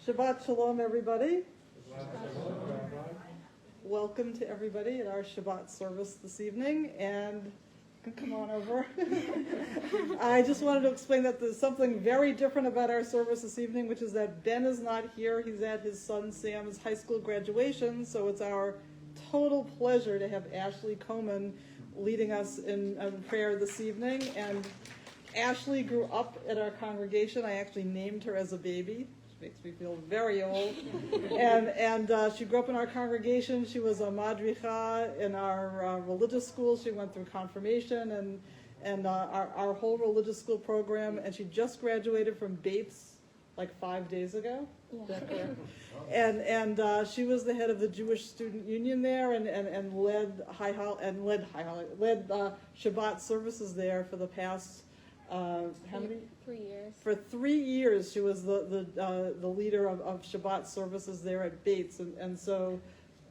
Shabbat Shalom, everybody. Welcome to everybody at our Shabbat service this evening, and come on over. I just wanted to explain that there's something very different about our service this evening, which is that Ben is not here. He's at his son Sam's high school graduation, so it's our total pleasure to have Ashley Koman leading us in prayer this evening. And Ashley grew up at our congregation. I actually named her as a baby. Makes me feel very old. and she grew up in our congregation. She was a madricha in our religious school. She went through confirmation and our whole religious school program. And she just graduated from Bates like 5 days ago. Yeah. And she was the head of the Jewish Student Union there and led Shabbat services there for the past. How many? 3 years. For 3 years, she was the leader of Shabbat services there at Bates, and so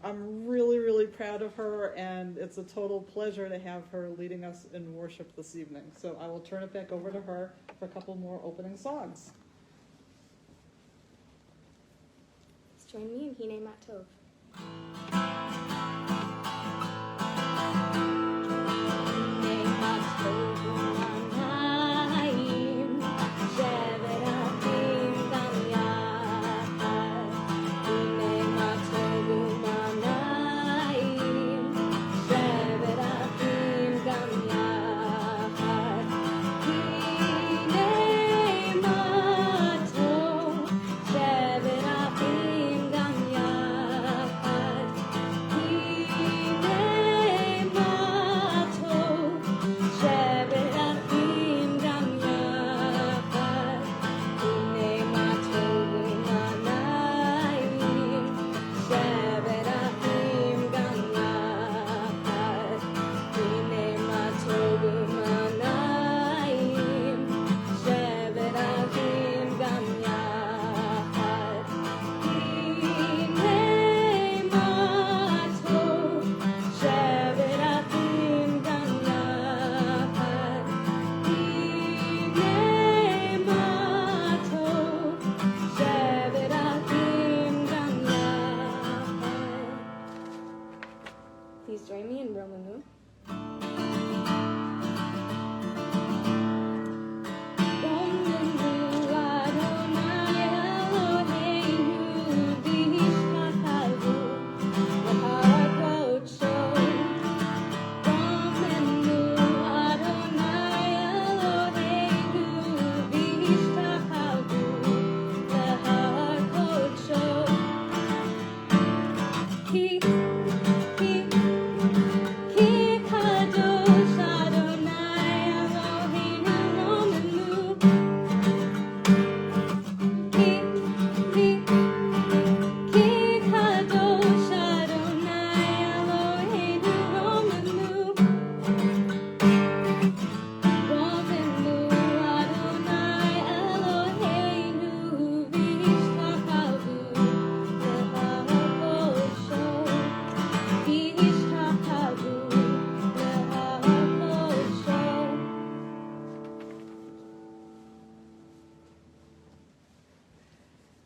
I'm really, really proud of her, and it's a total pleasure to have her leading us in worship this evening. So I will turn it back over to her for a couple more opening songs. Let's join me in Hine Matov.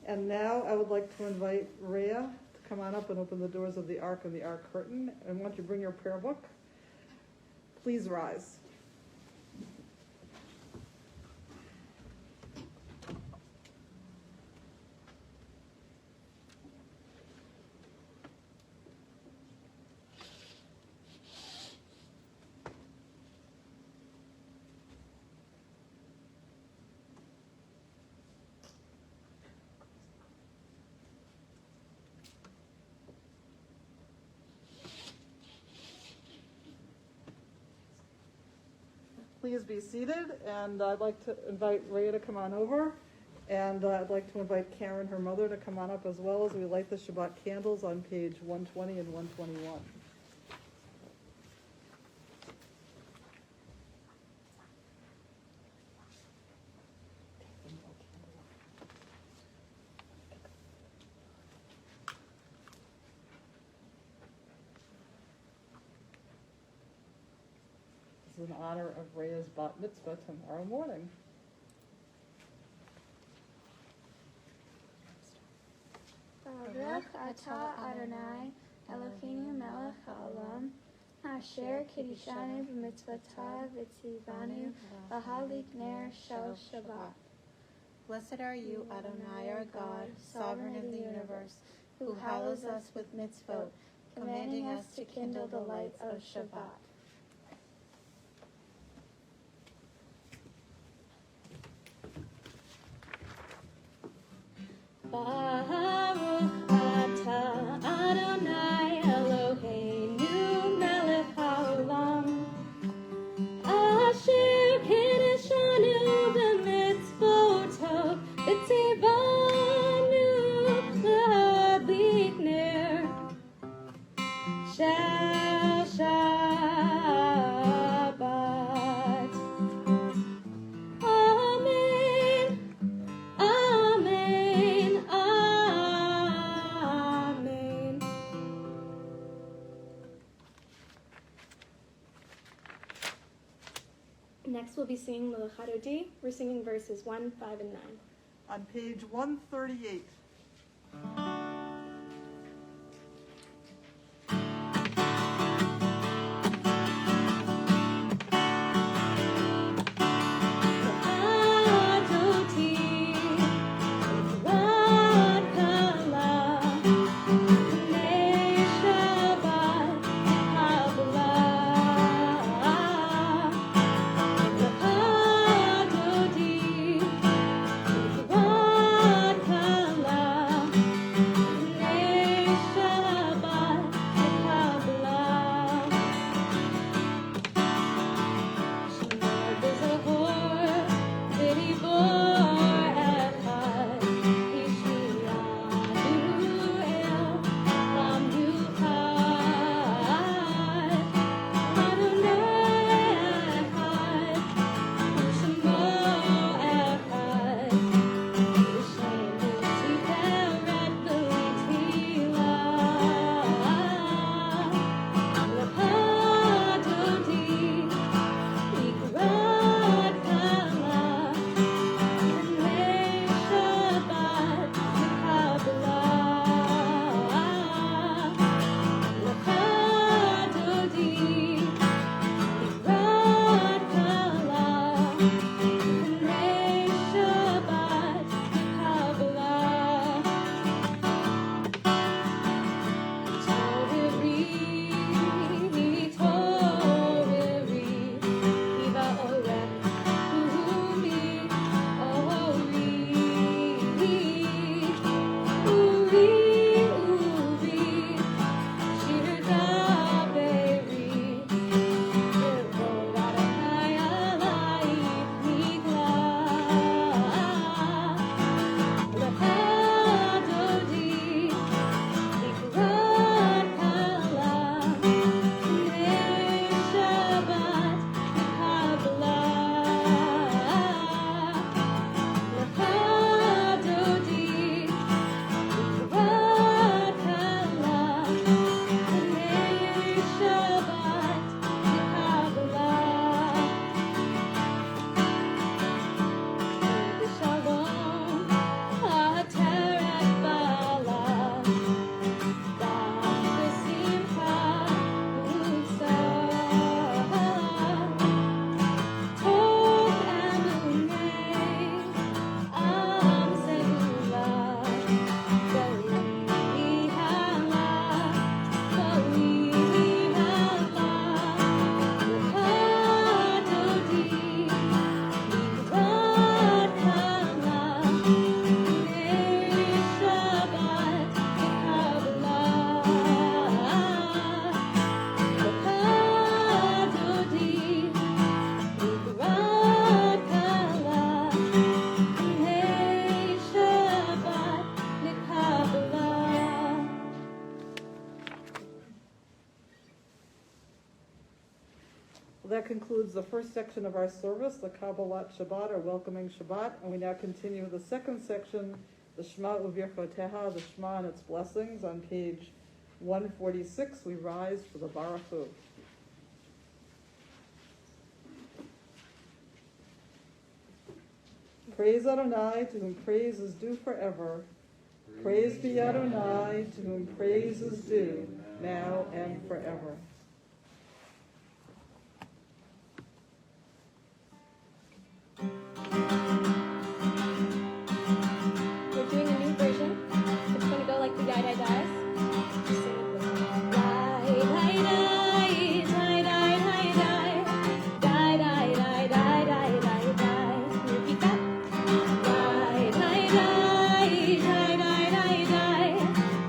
And now I would like to invite Rhea to come on up and open the doors of the Ark and the Ark curtain. And once you bring your prayer book, please rise. Please be seated, and I'd like to invite Rhea to come on over, and I'd like to invite Karen, her mother, to come on up as well as we light the Shabbat candles on page 120 and 121. In honor of Rhea's bat mitzvah tomorrow morning. Baruch atah Adonai Eloheinu melech haolam asher kiddushanu b'mitzvotav v'tzivanu lahadlik ner shel Shabbat. Blessed are you, Adonai, our God, sovereign of the universe, who hallows us with mitzvot, commanding us to kindle the lights of Shabbat. Baruch atah Adonai Eloheinu melech haolam asher kiddushanu b'mitzvotav v'tzivanu lahadlik ner shel Shabbat. Amen. Amen. Amen. Next we'll be singing the Lechato D. We're singing verses 1, 5, and 9. On page 138. That concludes the first section of our service, the Kabbalat Shabbat, or Welcoming Shabbat, and we now continue with the second section, the Shema Uvirchoteha, the Shema and its blessings. On page 146, we rise for the Baruch Hu. Praise Adonai, to whom praise is due forever. Praise be Adonai, to whom praise is due, now and forever. We're doing a new version. It's going to go like the die, die, dies. Just sing it with me. Die, die, die, die, die, die, die. Die, die, die, die, die, die, die. Can you repeat that? Die, die, die, die, die, die, die.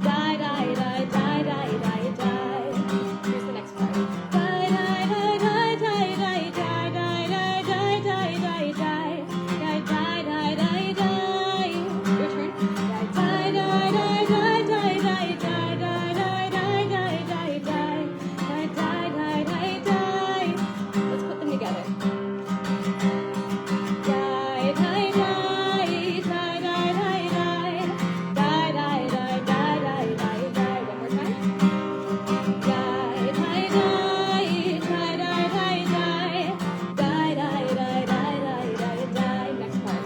Die, die, die, die, die, die, die. Here's the next part. Die, die, die, die, die, die, die, die, die, die, die, die, die. Die, die, die, die, die. Your turn. Die, die, die, die, die, die, die, die, die, die, die, die, die. Die, die, die, die, die. Let's put them together. Die, die, die, die, die, die, die. Die, die, die, die, die, die, die. One more time. Die, die, die, die, die, die, die. Die, die, die, die, die, die, die. Next part.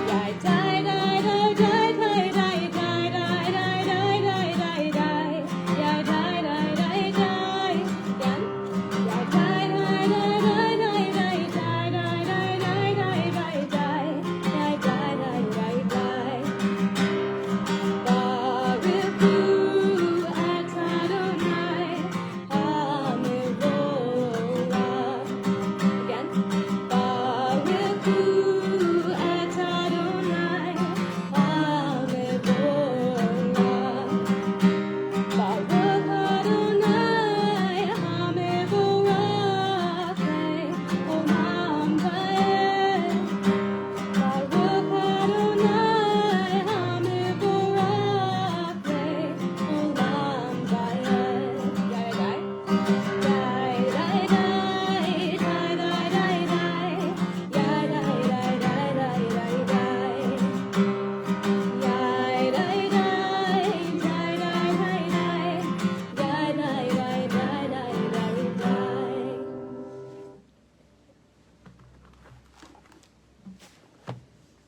Die, die, die, die, die, die, die, die, die, die, die, die, die. Die, die, die, die, die. Again. Die, die, die, die, die, die, die, die, die, die, die, die, die. Die, die, die, die, die. Baruch hu atah Adonai hamevorach. Again. Baruch hu atah Adonai hamevorach. Baruch Adonai hamevorach le'olam va'ed. Baruch Adonai hamevorach le'olam va'ed. Die, die, die. Die, die, die, die, die, die, die. Die, die, die, die, die, die, die. Die, die, die, die, die, die, die, die. Die, die, die, die, die, die, die, die.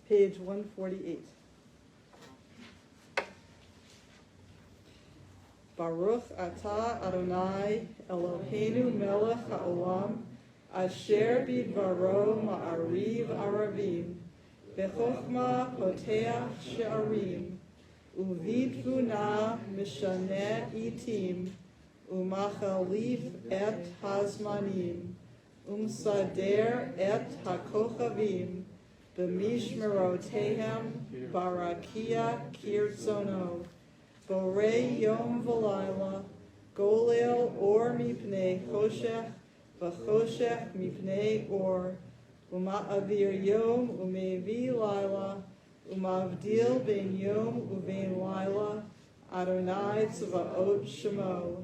Page 148. Baruch atah Adonai Eloheinu melech haolam asher bidvaro ma'ariv aravim bechokma poteach she'arim uvidvuna mishaneh itim umachalif et hazmanim umsader et hakochavim b'mishmerotehem barakia kirtzono borei yom v'layla golel or mipnei choshech v'choshech mipnei or uma'avir yom umevi layla umavdil ben yom uven layla Adonai tzvaot shemo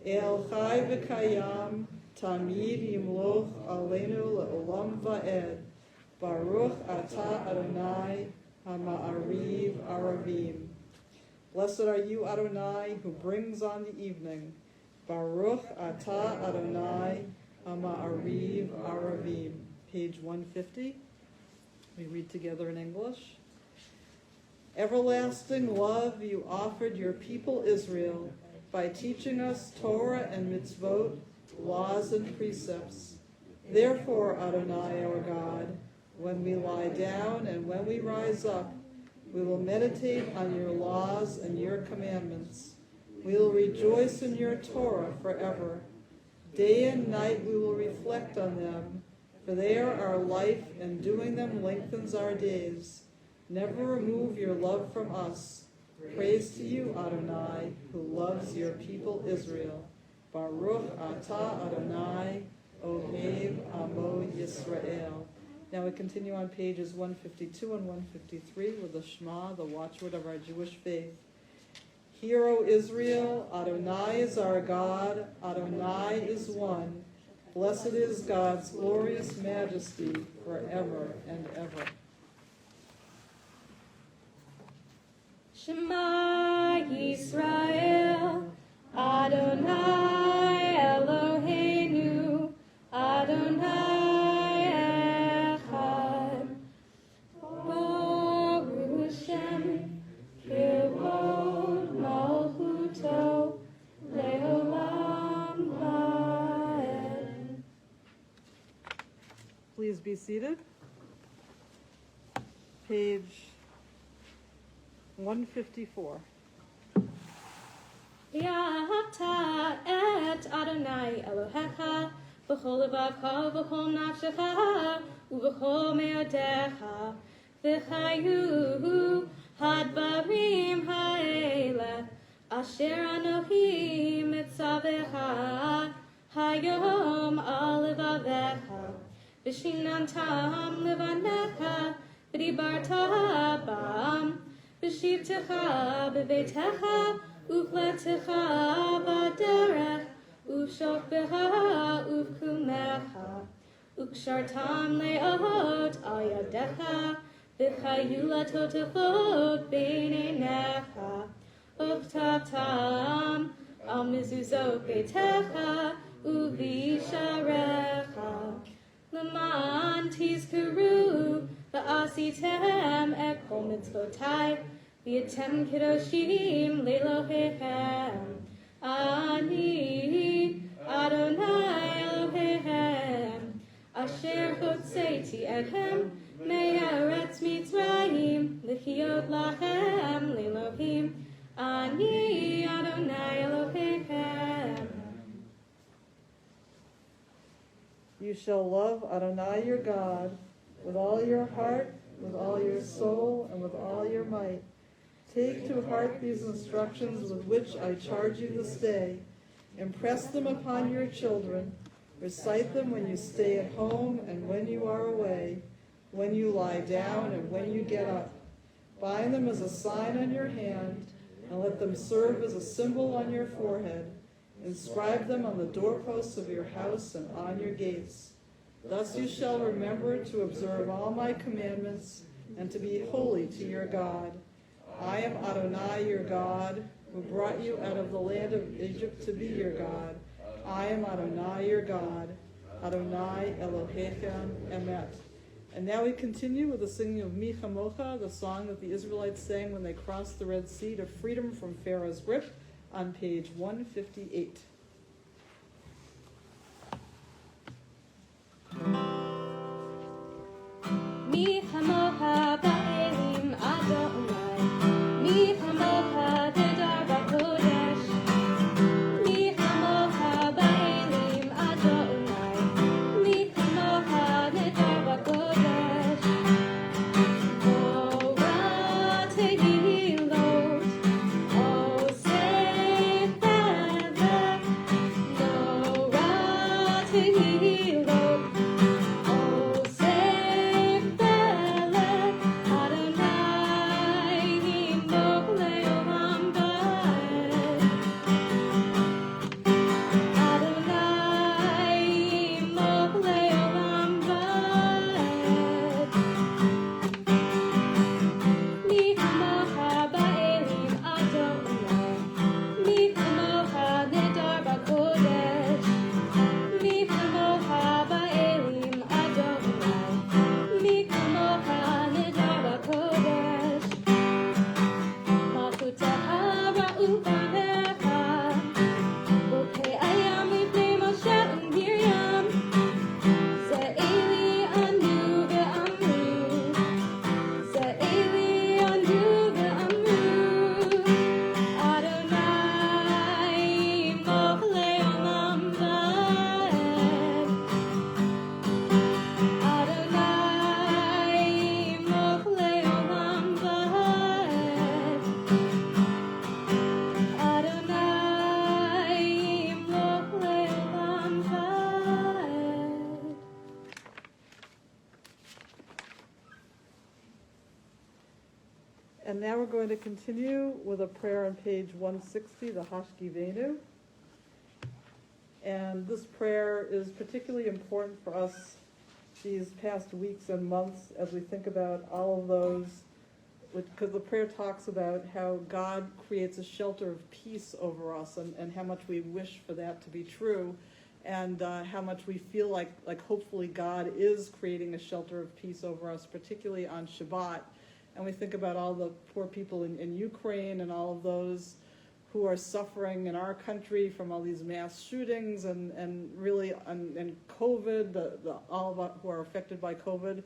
el chai v'kayam tamid yimloch aleinu le'olam va'ed Baruch atah Adonai hama'ariv aravim. Blessed are you, Adonai, who brings on the evening. Baruch atah Adonai hama'ariv aravim. Page 150. We read together in English. Everlasting love you offered your people Israel by teaching us Torah and mitzvot, laws and precepts. Therefore, Adonai, our God, when we lie down and when we rise up, we will meditate on your laws and your commandments. We will rejoice in your Torah forever. Day and night we will reflect on them, for they are our life, and doing them lengthens our days. Never remove your love from us. Praise to you, Adonai, who loves your people Israel. Baruch atah Adonai, Ohev Amo Yisrael. Now we continue on pages 152 and 153 with the Shema, the watchword of our Jewish faith. Hear, O Israel, Adonai is our God, Adonai is one. Blessed is God's glorious majesty forever and ever. Shema Yisrael, Adonai Eloheinu, Adonai Echad. Baruch Shem, please be seated. Page 154. V'ahavta et Adonai Elohecha v'chol levavcha v'chol nafshecha u'v'chol me'odecha v'chayu hadvarim ha'eleh asher anohi mitzavecha hayom al levavecha v'shinantam levanecha v'dibarta bam v'shivtecha b'beitecha Ufletecha baderech, ufshokbecha ufkumecha, ukshartam le'ot al yadecha, v'chayu latotefot beinenecha, uftavtam al mezuzot beitecha, uvisharecha, leman tizkuru, v'asitem et kol mitzvotai, V'yatem kiddoshim le'Elohechem, Ani Adonai Elohechem, Asher hotzeiti etchem me'eretz Mitzrayim, l'chiyot lachem le'Elohim, Ani Adonai Elohechem. You shall love Adonai your God with all your heart, with all your soul, and with all your might. Take to heart these instructions with which I charge you this day. Impress them upon your children. Recite them when you stay at home and when you are away, when you lie down and when you get up. Bind them as a sign on your hand, and let them serve as a symbol on your forehead. Inscribe them on the doorposts of your house and on your gates. Thus you shall remember to observe all my commandments and to be holy to your God. I am Adonai your God, who brought you out of the land of Egypt to be your God. I am Adonai your God, Adonai Elohechem Emeth. And now we continue with the singing of Mi Chamocha, the song that the Israelites sang when they crossed the Red Sea to freedom from Pharaoh's grip, on page 158. Mi chamocha ba'elim Adonai, mi chamocha nedar b'kodesh, mi chamocha ba'elim Adonai, mi chamocha nedar b'kodesh. Torah tehilot, oseh teveh, Torah tehilot. And now we're going to continue with a prayer on page 160, the Hashkivenu. And this prayer is particularly important for us these past weeks and months as we think about all of those, because the prayer talks about how God creates a shelter of peace over us and how much we wish for that to be true, and how much we feel like hopefully God is creating a shelter of peace over us, particularly on Shabbat. And we think about all the poor people in Ukraine and all of those who are suffering in our country from all these mass shootings and really and COVID, all of us who are affected by COVID.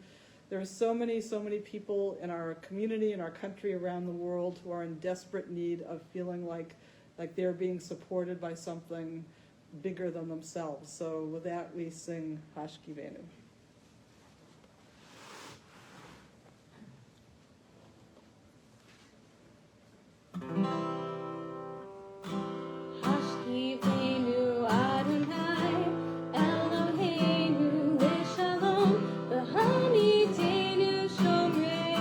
There are so many people in our community, in our country, around the world who are in desperate need of feeling like they're being supported by something bigger than themselves. So with that, we sing Hashkivenu. Hashkivenu Adonai, Eloheinu Leshalom, V'hamidenu Shomreinu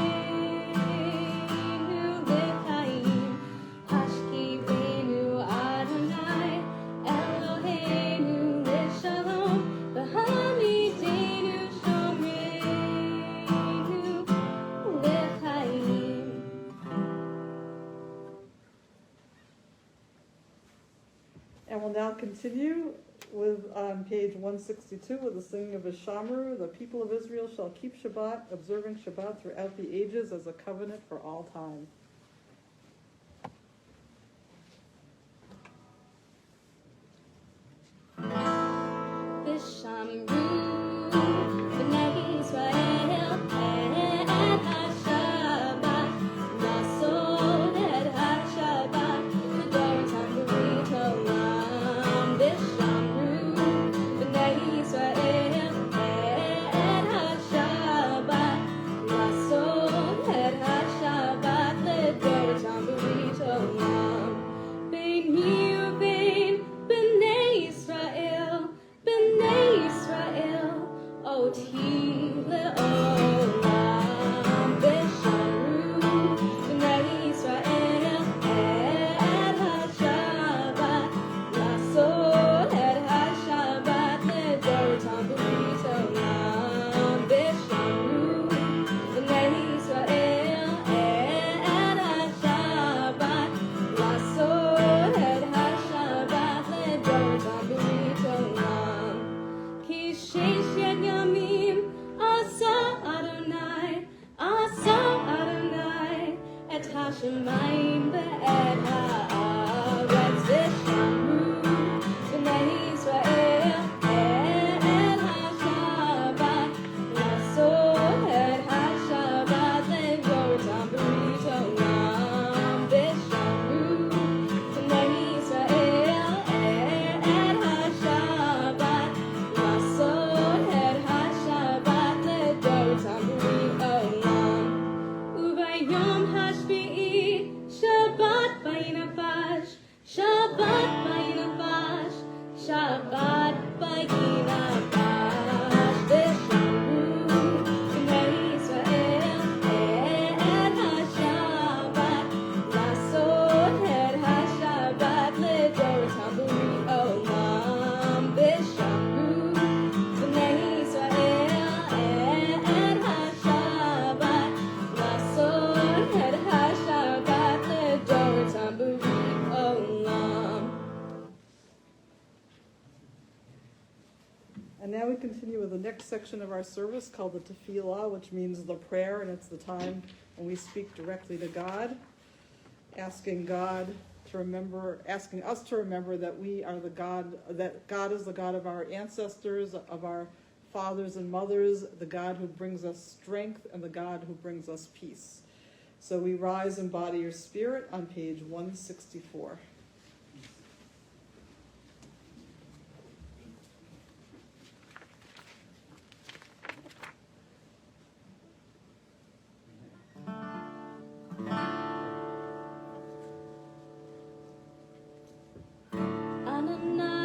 L'chaim. Hashkivenu Adonai, Eloheinu Leshalom, V'hamidenu Shomreinu L'chaim. And we'll now continue with on page 162 with the singing of Vishamru. The people of Israel shall keep Shabbat, observing Shabbat throughout the ages as a covenant for all time. Vishamru b'nei Yisrael et HaShabbat, Lasod et HaShabbat, L'doratam b'rit olam. Vishamru b'nei Yisrael et HaShabbat, Lasod et HaShabbat, L'doratam b'rit olam. Beini u'bein b'nei Yisrael, B'nai Yisrael, oti le'olam. Vishamru b'nai Yisrael et HaShabbat, Lasod et HaShabbat, L'doratam b'rit olam. Vishamru b'nai Yisrael et HaShabbat, Lasod et HaShabbat, L'doratam b'rit olam. Ki sheish yamim asa Adonai et hashamayim ve'et haaretz. Vishamru b'nei Yisrael et HaShabbat, Lasod et HaShabbat, L'doratam b'rit olam. Vishamru b'nei Yisrael et HaShabbat, Lasod et HaShabbat, L'doratam b'rit olam. U'bayom hashvi'i Shabbat vayinafash, Shabbat vayinafash, Shabbat vayinafash. Vishamru b'nei Yisrael et HaShabbat, Lasod et HaShabbat, L'doratam b'rit olam. Vishamru b'nei Yisrael et HaShabbat, Lasod et HaShabbat, L'doratam b'rit olam. And now we continue with the next section of our service called the Tefillah, which means the prayer, and it's the time when we speak directly to God, asking us to remember that we are that God is the God of our ancestors, of our fathers and mothers, the God who brings us strength and the God who brings us peace. So we rise in body or spirit on page 164. Adonai.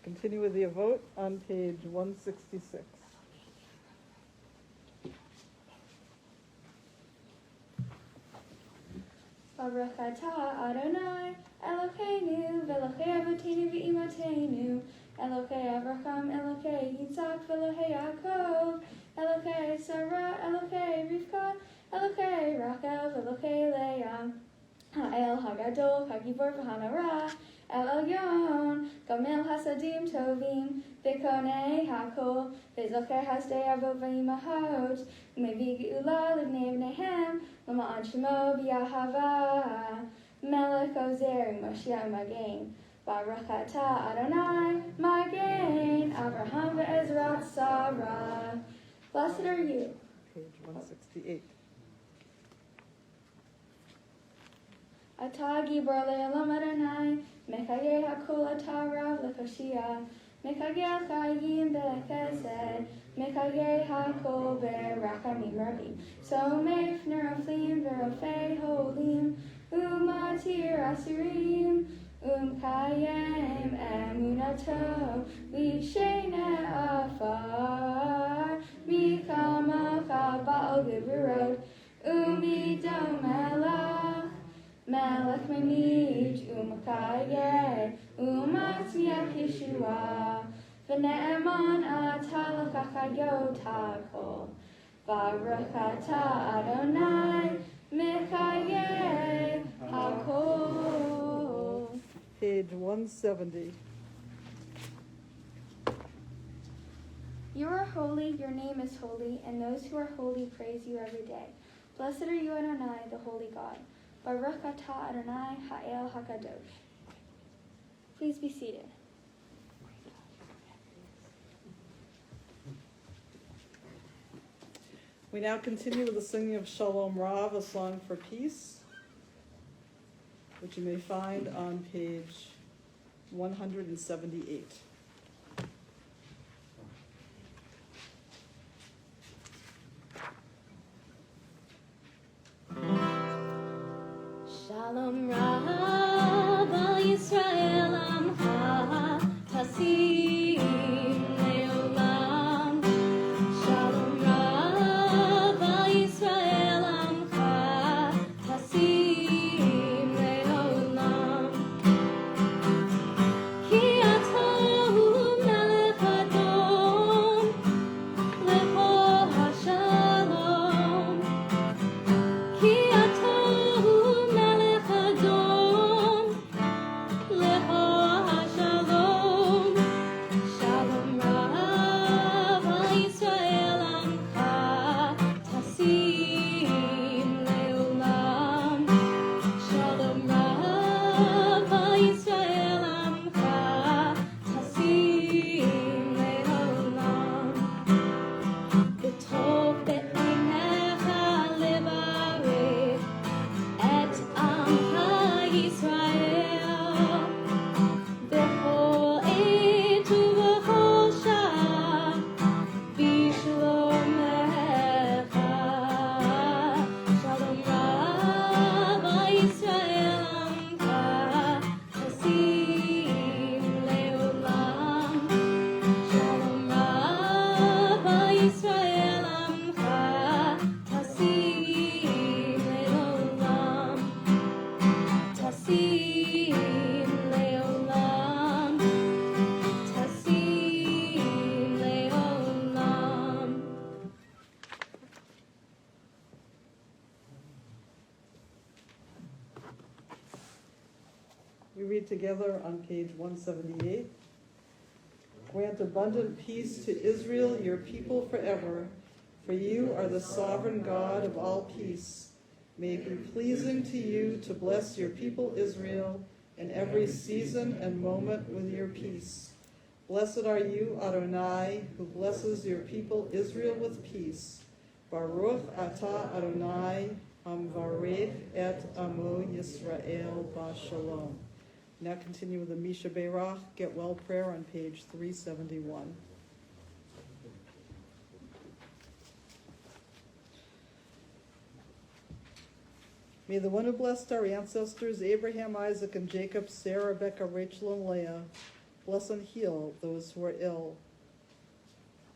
Continue with the vote on page 166. Baruch atah Adonai, Eloheinu, v'Elokei Avotenu v'Imotenu, Elokei Avraham, Elokei Yitzhak, v'Elokei Yaakov, Elokei Sarah, Elokei Rivka, Elokei Rachel, v'Elokei Leah, Ha'el Hagadol, Hagibor v'Hanara, El Elyon, Gamil Hasadim Tovim, V'Konei Hakol, V'Zocher Hasdei Avot V'Imahot, U'Mevi Geula L'Bnei Bneihem, L'Ma'an Shemo B'Yahava, Melech Ozer Moshiach Magain, Baruch atah Adonai Magain, Avraham v'Ezrat Sarah. Blessed are you. Page 168. Atah Gibor Le'olam Adonai, Mechayeh HaKol Atah Rav L'Choshia, Mechayeh Chayim B'Chesed, Mechayeh HaKol B'Rachamim Rabim, Somef Neraflim V'Rofei Holim, Umatir Asirim, Kayem Emunato, V'Shene Afar, Mikamacha Ba'al Gevurot, Umidom Melach, Melech Memij, Umakayeh, Umatzmiach Yeshua, V'ne'eman Atah L'Chachayot HaKol, Baruch atah Adonai, Mechayeh HaKol. Page 170. You are holy, your name is holy, and those who are holy praise you every day. Blessed are you, Adonai, the holy God. Baruch atah Adonai Ha'el HaKadosh. Please be seated. We now continue with the singing of Shalom Rav, a song for peace, which you may find on page 178. Shalom Rav al Yisrael Amcha Tasim Leolam. Shalom Rav al Yisrael Amcha Tasim Leolam. Ki atahu melech Adon lecho hashalom. Ki atahu melech Adon lecho hashalom. Shalom Rav al Yisrael Amcha Tasim Leolam. Shalom Rav al Yisrael Amcha Tasim Leolam. B'tov be'einecha levarech et amcha Yisrael. B'chol עת ובכל שעה בשלומך. Shalom Rav al Yisrael Amcha Tasim Leolam. Shalom Rav al Yisrael Amcha Tasim Leolam. Tasim Leolam. Tasim Leolam. We read together on page 178. Grant abundant peace to Israel, your people forever, for you are the sovereign God of all peace. May it be pleasing to you to bless your people Israel in every season and moment with your peace. Blessed are you, Adonai, who blesses your people Israel with peace. Baruch atah Adonai, hamvarech et amo Yisrael b'shalom. Now continue with the Misha Beirach, Get Well prayer on page 371. May the one who blessed our ancestors, Abraham, Isaac, and Jacob, Sarah, Rebecca, Rachel, and Leah, Bless and heal those who are ill.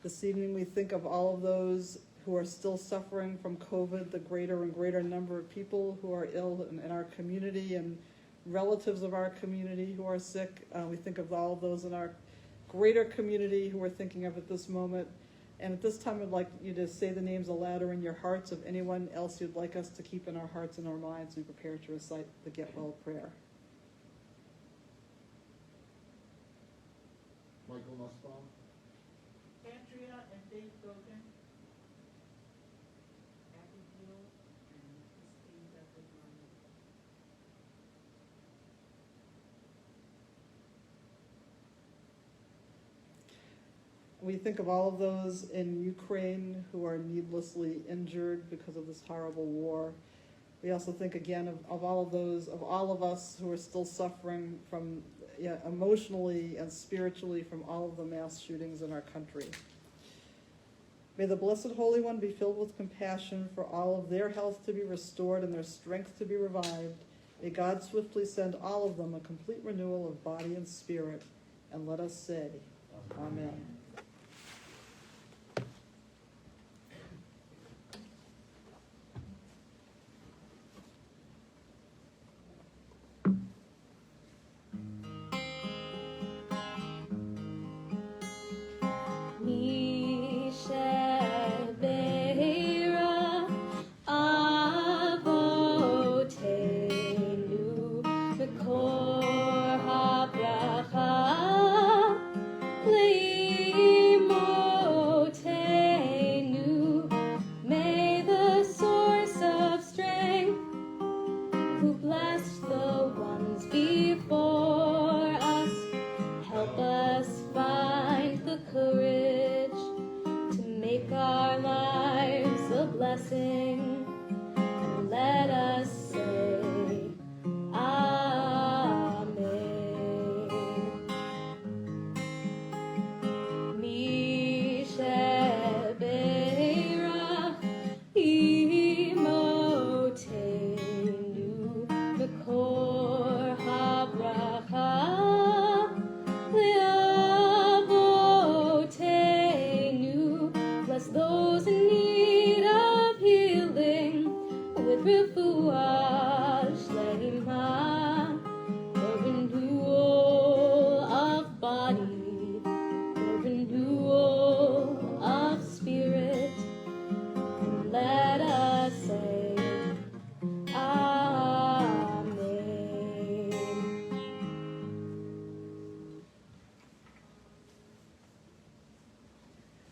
This evening we think of all of those who are still suffering from COVID, the greater and greater number of people who are ill in our community and relatives of our community who are sick. We think of all of those in our greater community who we're thinking of at this moment. And at this time, I'd like you to say the names aloud or in your hearts of anyone else you'd like us to keep in our hearts and our minds as we prepare to recite the Get Well prayer. Michael Nussbaum, Andrea and Dave Brogan, Abigail and Christine Beverly. We think of all of those in Ukraine who are needlessly injured because of this horrible war. We also think again of all of those, of all of us who are still suffering from emotionally and spiritually from all of the mass shootings in our country. May the Blessed Holy One be filled with compassion for all of their health to be restored and their strength to be revived. May God swiftly send all of them a complete renewal of body and spirit. And let us say, Amen.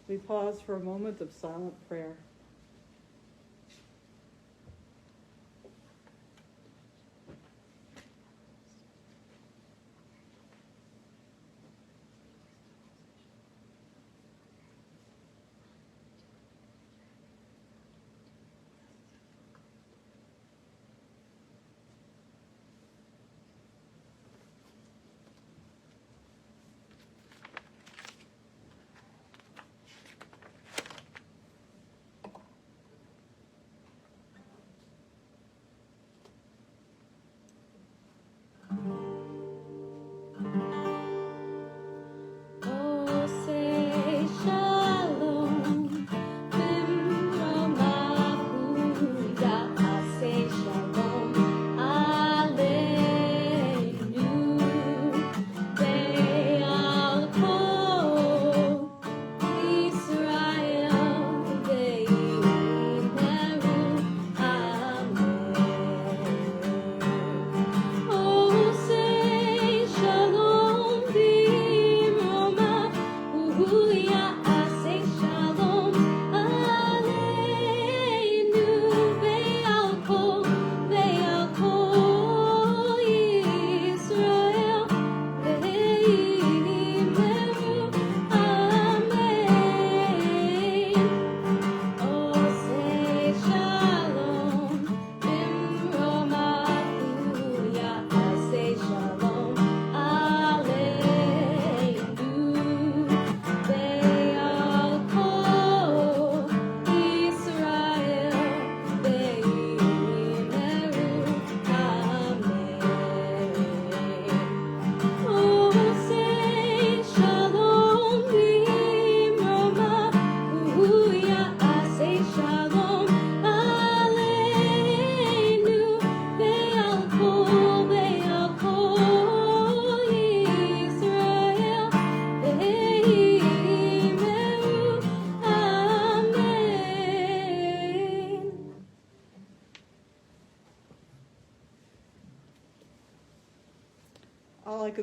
We pause for a moment of silent prayer.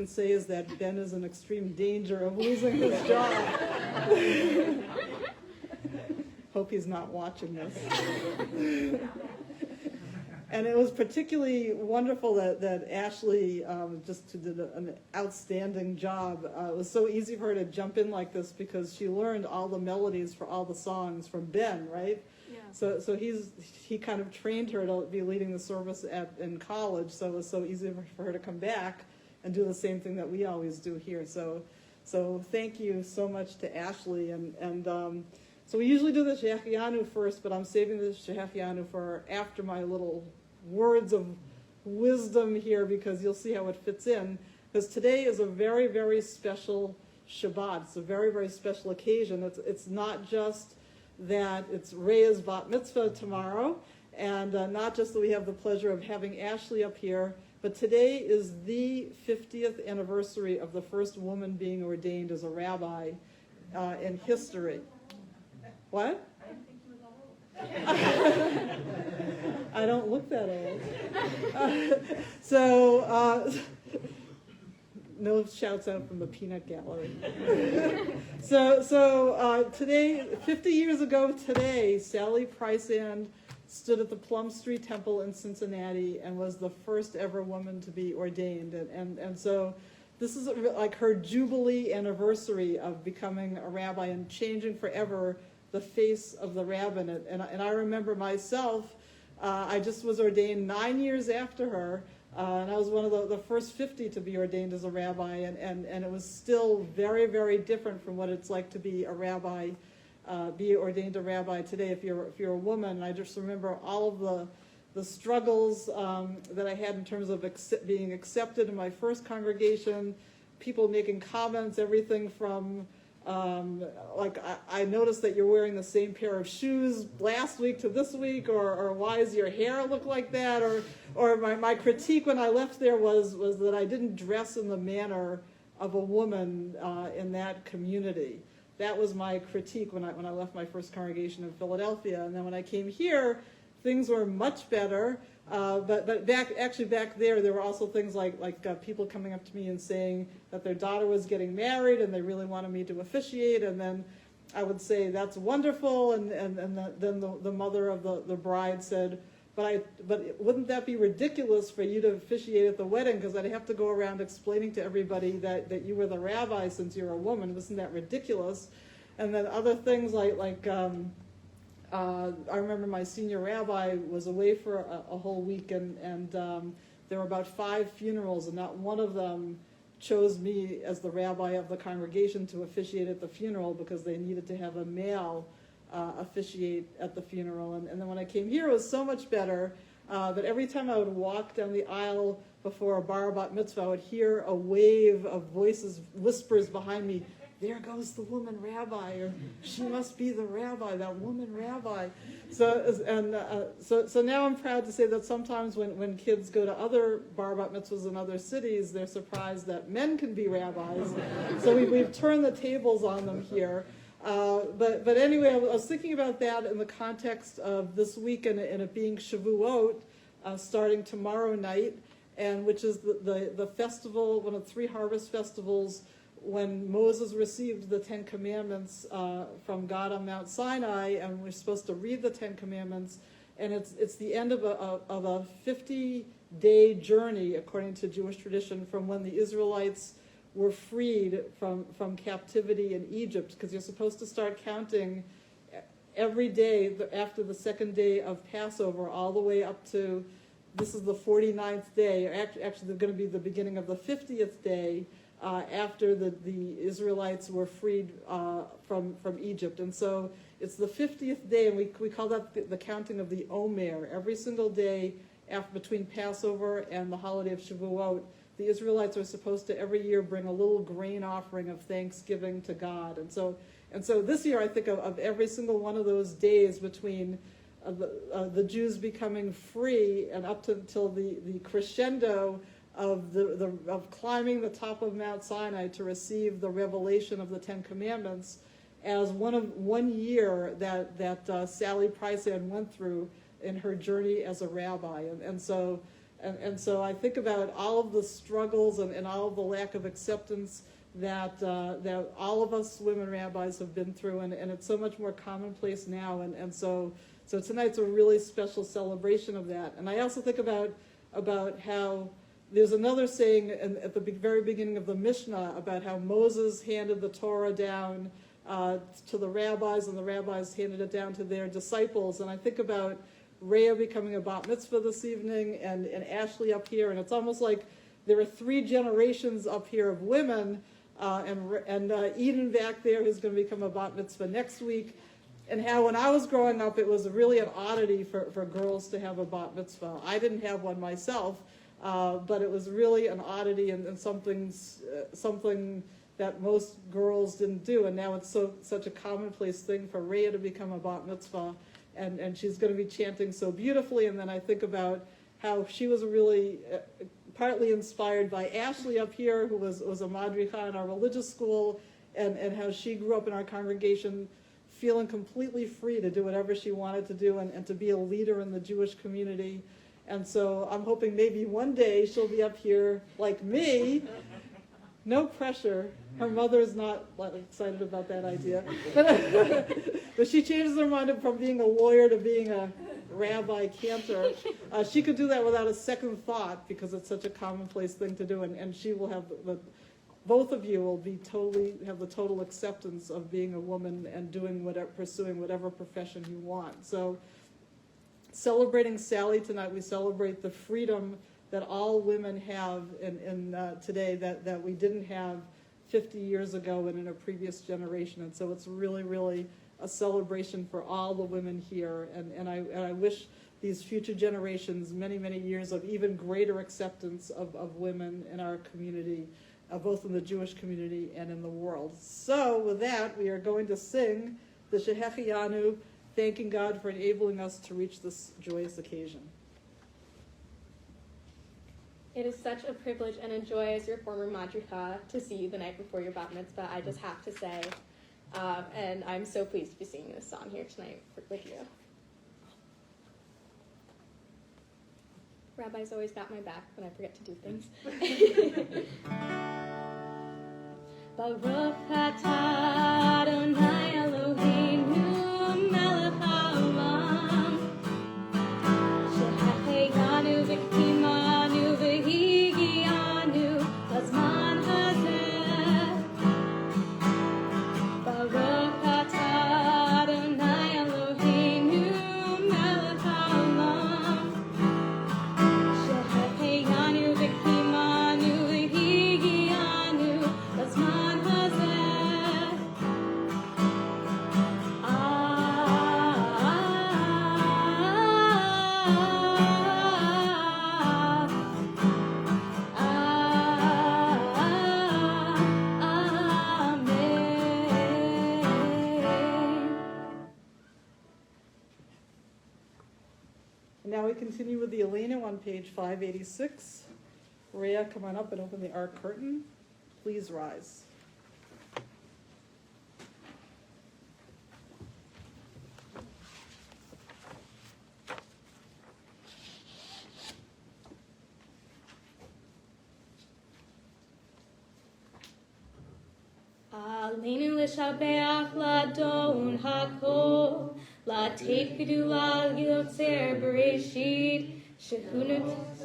can say is that Ben is in extreme danger of losing his job. Hope he's not watching this. And it was particularly wonderful that Ashley just did an outstanding job. It was so easy for her to jump in like this because she learned all the melodies for all the songs from Ben, right? Yeah. So he kind of trained her to be leading the service in college, so it was so easy for her to come back and do the same thing that we always do here. So thank you so much to Ashley. So we usually do the Shehachianu first, but I'm saving the Shehachianu for after my little words of wisdom here, because you'll see how it fits in. Because today is a very, very special Shabbat. It's a very, very special occasion. It's not just that it's Rhea's bat mitzvah tomorrow, and not just that we have the pleasure of having Ashley up here, but today is the 50th anniversary of the first woman being ordained as a rabbi in history. What? I don't look that old. No shouts out from the peanut gallery. Today, 50 years ago today, Sally Priceand stood at the Plum Street Temple in Cincinnati and was the first ever woman to be ordained. And so this is like her Jubilee anniversary of becoming a rabbi and changing forever the face of the rabbinate. And I remember myself, I just was ordained 9 years after her, and I was one of the first 50 to be ordained as a rabbi, and it was still very, very different from what it's like to be a rabbi, be ordained a rabbi today if you're a woman. And I just remember all of the struggles that I had in terms of being accepted in my first congregation, people making comments, everything from I noticed that you're wearing the same pair of shoes last week to this week, or why does your hair look like that, or my critique when I left there was that I didn't dress in the manner of a woman in that community. That was my critique when I left my first congregation in Philadelphia. And then when I came here, things were much better. But back there were also things like people coming up to me and saying that their daughter was getting married and they really wanted me to officiate, and then I would say that's wonderful, and then the mother of the bride said, but wouldn't that be ridiculous for you to officiate at the wedding, because I'd have to go around explaining to everybody that you were the rabbi since you're a woman. Isn't that ridiculous? And then other things I remember my senior rabbi was away for a whole week, and there were about 5 funerals, and not one of them chose me as the rabbi of the congregation to officiate at the funeral, because they needed to have a male officiate at the funeral. And then when I came here, it was so much better that every time I would walk down the aisle before a bar bat mitzvah, I would hear a wave of voices, whispers behind me, "There goes the woman rabbi," or "She must be the rabbi, that woman rabbi." So now I'm proud to say that sometimes when kids go to other bar bat mitzvahs in other cities, they're surprised that men can be rabbis. So we've turned the tables on them here. But anyway, I was thinking about that in the context of this week and it being Shavuot, starting tomorrow night, and which is the festival, one of the 3 harvest festivals, when Moses received the 10 Commandments from God on Mount Sinai, and we're supposed to read the 10 Commandments, and it's the end of a 50-day journey, according to Jewish tradition, from when the Israelites were freed from captivity in Egypt, because you're supposed to start counting every day after the second day of Passover, all the way up to, this is the 49th day, actually they're going to be the beginning of the 50th day, after the Israelites were freed from Egypt. And so it's the 50th day, and we call that the counting of the Omer. Every single day between Passover and the holiday of Shavuot, the Israelites are supposed to every year bring a little grain offering of thanksgiving to God. And so this year I think of every single one of those days between the Jews becoming free and up till the crescendo of climbing the top of Mount Sinai to receive the revelation of the 10 Commandments as one year that Sally Priceand went through in her journey as a rabbi. And so And so I think about all of the struggles and all of the lack of acceptance that all of us women rabbis have been through, and it's so much more commonplace now. And so tonight's a really special celebration of that. And I also think about how there's another saying at the very beginning of the Mishnah about how Moses handed the Torah down to the rabbis, and the rabbis handed it down to their disciples. And I think about Rhea becoming a bat mitzvah this evening, and Ashley up here, and it's almost like there are 3 generations up here of women, and Eden back there who's going to become a bat mitzvah next week. And how when I was growing up, it was really an oddity for girls to have a bat mitzvah. I didn't have one myself, but it was really an oddity and something that most girls didn't do. And now it's such a commonplace thing for Rhea to become a bat mitzvah, and she's going to be chanting so beautifully. And then I think about how she was really partly inspired by Ashley up here, who was a madricha in our religious school, and how she grew up in our congregation feeling completely free to do whatever she wanted to do and to be a leader in the Jewish community. And so I'm hoping maybe one day she'll be up here like me. No pressure. Her mother's not excited about that idea. But she changes her mind from being a lawyer to being a rabbi cantor. She could do that without a second thought because it's such a commonplace thing to do. And she will have both of you will be have the total acceptance of being a woman and pursuing whatever profession you want. So celebrating Sally tonight, we celebrate the freedom that all women have in today that we didn't have 50 years ago and in a previous generation. And so it's really, really a celebration for all the women here. And I wish these future generations many, many years of even greater acceptance of women in our community, both in the Jewish community and in the world. So with that, we are going to sing the Shehecheyanu, thanking God for enabling us to reach this joyous occasion. It is such a privilege and a joy as your former madricha to see you the night before your bat mitzvah, I just have to say. And I'm so pleased to be singing this song here tonight with you. Rabbi's always got my back when I forget to do things. Baruch atah Adonai Eloheinu melech haolam shehecheyanu v'kimanu v'higianu lazman hazeh. Baruch atah Adonai Eloheinu melech haolam shehecheyanu v'kimanu v'higianu lazman hazeh. And now we continue with the Elena on page 586. Rhea, come on up and open the ark curtain. Please rise. Aleinu l'shabeach l'adon hakol, l'ateit gedula l'yotzer bereshit, shehunu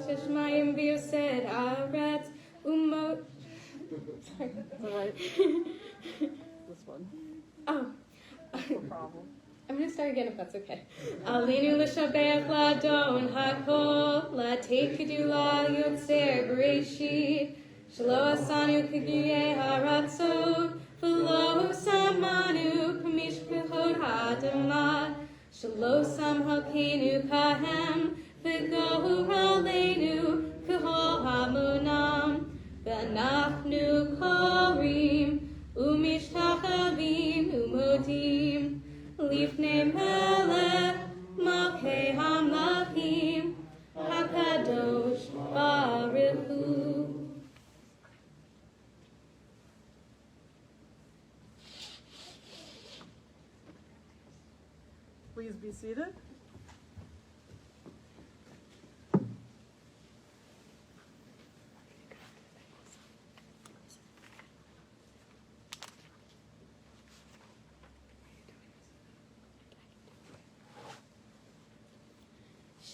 tishmayim v'yosed aretz umot. Sorry. All right. This one. Oh. No problem. I'm going to start again if that's okay. Aleinu l'shabeach l'adon hakol, l'ateit gedula l'yotzer bereshit, Shelo asanu k'giyei haratzot, v'lo samanu k'mishpachot ha'adamah. Shelo sam halkeinu kahem, v'gohu aleinu k'hol hamunam. V'anachnu korim, umishtachavim, umodim. Lifnei melech, malkei hamlachim, hakadosh baruch hu. Please be seated.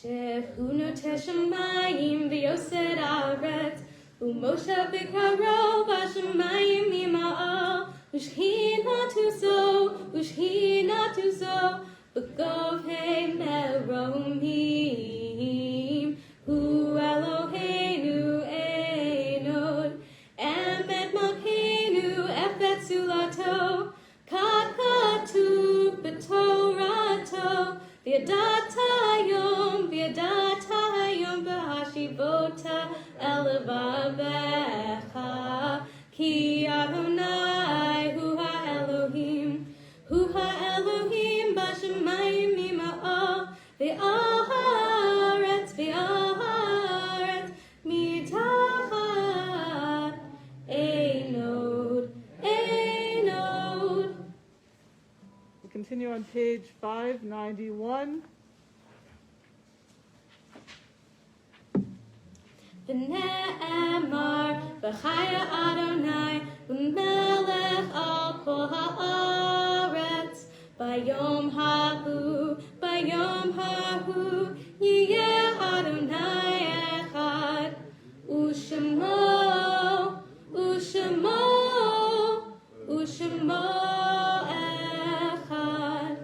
Shehu noteh shamayim v'yosed haaretz u'Moshe b'karo b'shamayim ima'al u'shchinatu zo b'gov hei meromim hu Eloheinu enod emet malkeinu efet zulato kakatu b'torato v'yadatayom b'hashivota elevavecha ki Adonai hu ha'Elohim b'shamayim ima'al v'aharetz mitachat einod. We continue on page 591. V'ne'emar v'chaya Adonai v'melech al kol ha'aretz bayom hahu yiyeh Adonai echad u'shemo echad.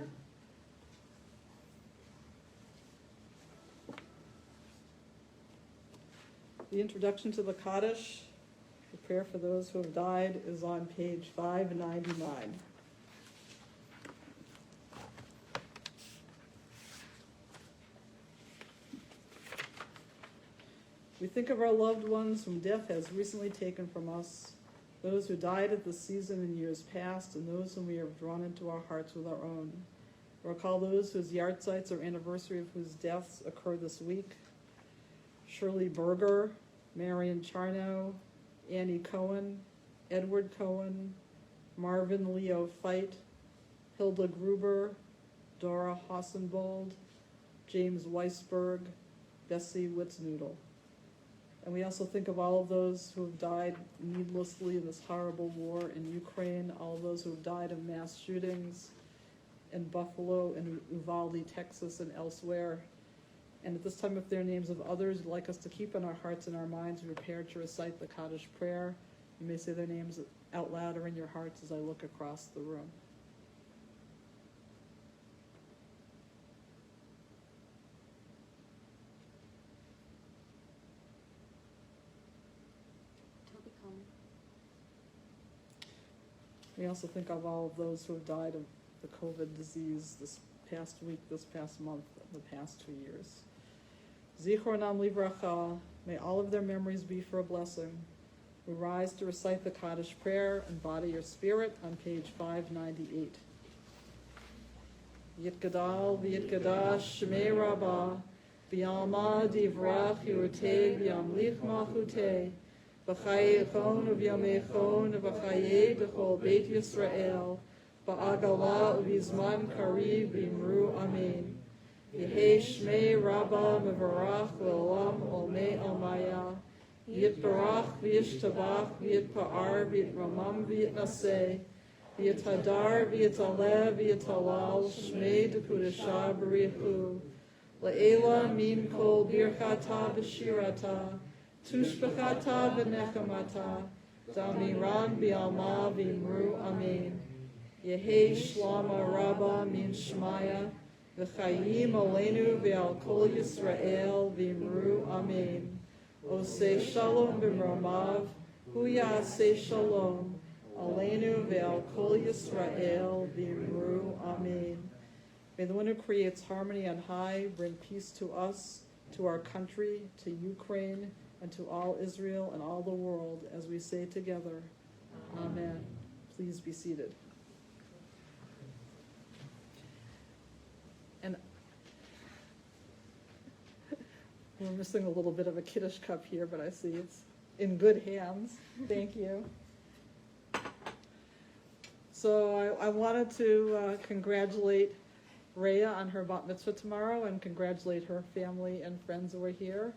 The introduction to the Kaddish, the prayer for those who have died, is on page 599. We think of our loved ones whom death has recently taken from us, those who died at this season in years past, and those whom we have drawn into our hearts with our own. Recall those whose yahrzeits or anniversary of whose deaths occur this week. Shirley Berger, Marion Charno, Annie Cohen, Edward Cohen, Marvin Leo Feit, Hilda Gruber, Dora Hossenbold, James Weisberg, Bessie Witznoodle. And we also think of all of those who have died needlessly in this horrible war in Ukraine, all of those who have died of mass shootings in Buffalo and Uvalde, Texas, and elsewhere. And at this time, if there are names of others you'd like us to keep in our hearts and our minds, we're prepared to recite the Kaddish prayer. You may say their names out loud or in your hearts as I look across the room. We also think of all of those who have died of the COVID disease this past week, this past month, the past 2 years. Zichronam livracha, may all of their memories be for a blessing. We rise to recite the Kaddish prayer, embody your spirit, on page 598. Yitgadal v'yitgadash shmei rabbah, v'yalma divrach yurtei v'yamlich malchutei, v'chayechon v'yamechon v'chayei b'chol beit Yisrael, v'agala v'yizman kariv v'imru amen. Yehei shmei rabbah mevarach v'olam olmei almaya, Yitbarach v'yishtabach v'yitpa'ar v'yitramam v'yitnaseh, v'yithadar v'yitaleh v'yitalal shmei dekudasha b'richu, le'ela min kol birchata v'shirata, tushbechata v'nechamata, damiran v'alma v'imru amen. Yehei shlama rabbah min shmaya, v'chayim olenu v'al kol Yisrael v'imru amen. Oseh shalom b'romav, hu ya'aseh shalom, aleinu ve'al kol Yisrael v'imru amen. May the one who creates harmony on high bring peace to us, to our country, to Ukraine, and to all Israel and all the world, as we say together, Amen. Please be seated. And we're missing a little bit of a Kiddush cup here, but I see it's in good hands. Thank you. So I wanted to congratulate Rhea on her bat mitzvah tomorrow and congratulate her family and friends who are here.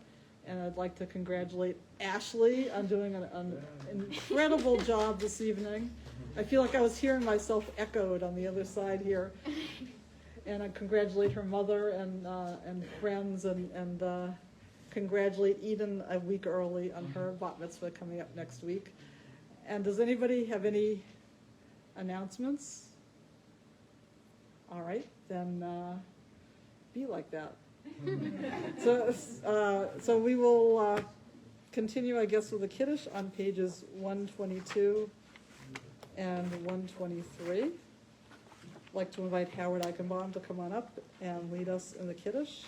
And I'd like to congratulate Ashley on doing an incredible job this evening. I feel like I was hearing myself echoed on the other side here. and I congratulate her mother and friends, and congratulate Eden a week early on her bat mitzvah coming up next week. And does anybody have any announcements? All right, then be like that. So we will continue, I guess, with the Kiddush on pages 122 and 123. I'd like to invite Howard Eichenbaum to come on up and lead us in the Kiddush.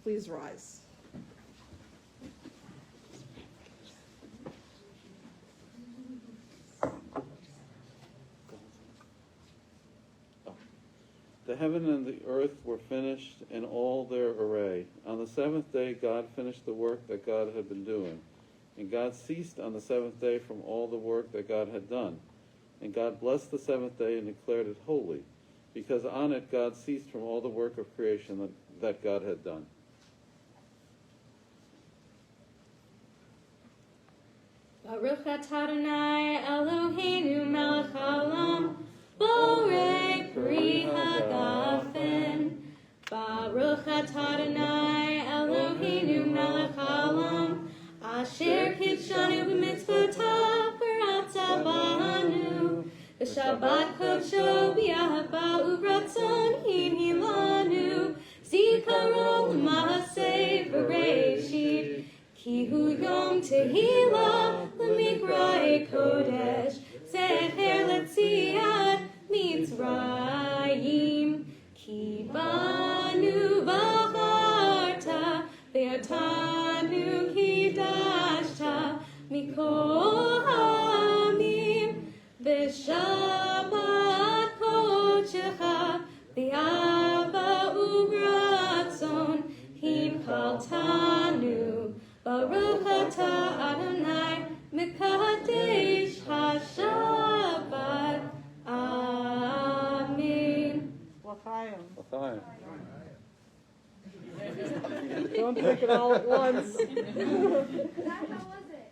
Please rise. The heaven and the earth were finished in all their array. On the seventh day God finished the work that God had been doing. And God ceased on the seventh day from all the work that God had done. And God blessed the seventh day and declared it holy, because on it God ceased from all the work of creation that God had done. Baruch atah Adonai Eloheinu melech haolam, borei pri hagafen. Baruch atah Adonai Eloheinu melech haolam, asher kidshanu b'mitzvotav v'ratzah banu. V'shabbat kodsho b'yahava u'ratzon hinhilanu, zikaron l'ma'aseh v'reishit. Ki hu yom tehila l'mikra'e kodesh, zecher letziat mitzrayim. Ki banu v'charta ve'atanu kidashta mikol hamim. V'shabbat kodshecha v'yahava u'ratzon himchaltanu. Baruch atah Adonai mekadesh hashabbat. Amen. L'chaim. L'chaim. Don't take it all at once. How was it?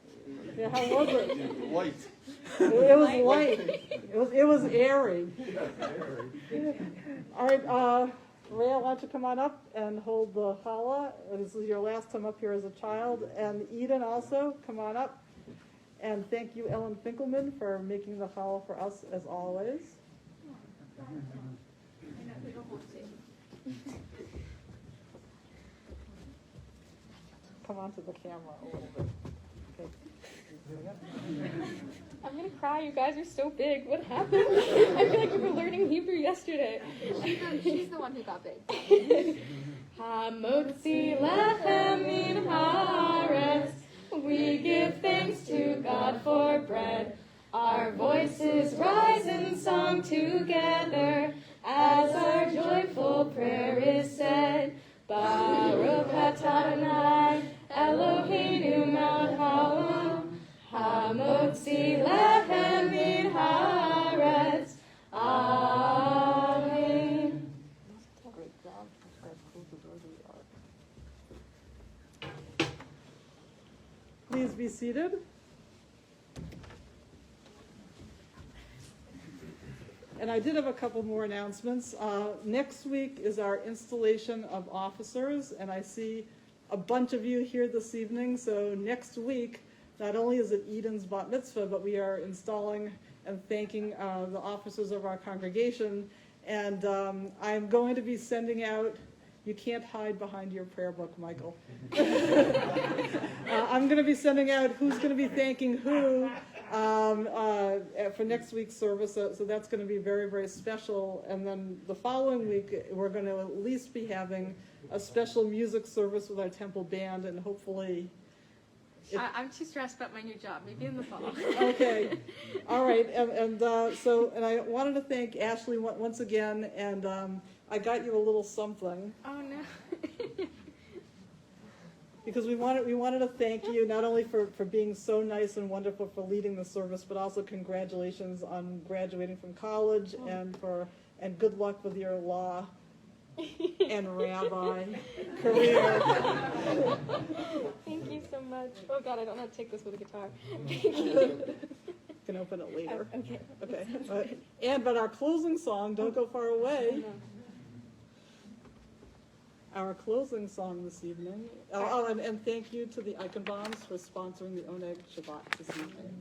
Yeah, how was it? Light. It was light. It was airy. All right, Rhea, why don't you come on up and hold the challah? This is your last time up here as a child. And Eden also, come on up. And thank you, Ellen Finkelman, for making the challah for us as always. Come on to the camera a little bit. Okay. I'm gonna cry. You guys are so big. What happened? I feel like we were learning Hebrew yesterday. She's the one who got big. Hamotzi lechem min haaretz. We give thanks to God for bread. Our voices rise in song together as our joyful prayer is said. Baruch atah Adonai Eloheinu melech haolam, hamotzi lechem min haaretz. Amen. Great job. Please be seated. And I did have a couple more announcements. Next week is our installation of officers, and I see a bunch of you here this evening. So next week, not only is it Eden's bat mitzvah, but we are installing and thanking the officers of our congregation. And I'm going to be sending out, you can't hide behind your prayer book, Michael. I'm going to be sending out who's going to be thanking who for next week's service. So that's going to be very, very special. And then the following week, we're going to at least be having a special music service with our temple band, and hopefully... I'm too stressed about my new job. Maybe in the fall. Okay. All right. And I wanted to thank Ashley once again, and I got you a little something. Oh no. Because we wanted to thank you not only for being so nice and wonderful for leading the service, but also congratulations on graduating from college, and good luck with your law and rabbi career. Thank you so much. Oh God, I don't know how to take this with a guitar. Thank you. You can open it later. Okay. Okay. But our closing song, don't go far away, our closing song this evening. And thank you to the Eichenbaums for sponsoring the Oneg Shabbat this evening.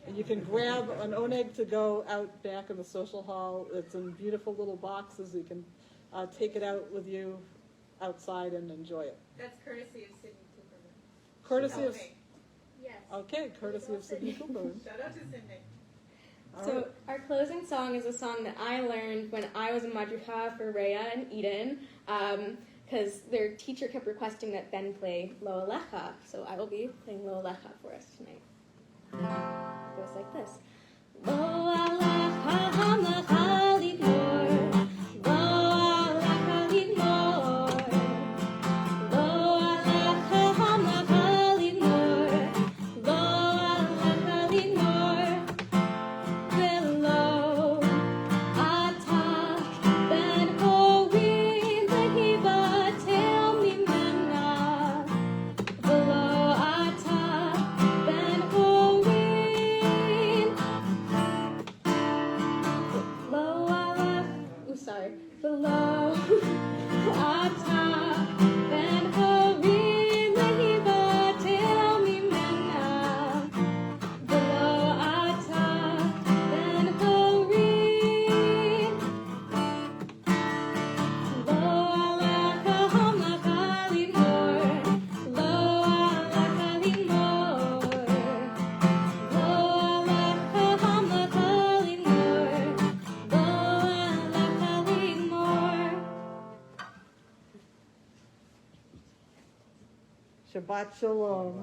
And you can grab an Oneg to go out back in the social hall. It's in beautiful little boxes. You can take it out with you outside and enjoy it. That's courtesy of Sydney Cooperman. Courtesy of, Yes. okay, courtesy of Sydney Cooper. Shout out to Sydney. So our closing song is a song that I learned when I was in Madricha for Rhea and Eden, because their teacher kept requesting that Ben play Lo Alecha, so I will be playing Lo Alecha for us tonight. It goes like this. Lo Alecha hamlecha ligmor, Lo Alecha ligmor, Lo Alecha hamlecha ligmor, Lo Alecha ligmor. Below, Ata, Ben Horim, Behibatel Mimena. Below, Ata, Ben Horim. Below, sorry. Below, Ata, Ben Horim, Behibatel Mimena. Below, Ata, Ben Horim. Lo Alecha hamlecha ligmor, Lo Alecha ligmor, Lo Alecha hamlecha ligmor, Lo Alecha ligmor. Shabbat Shalom.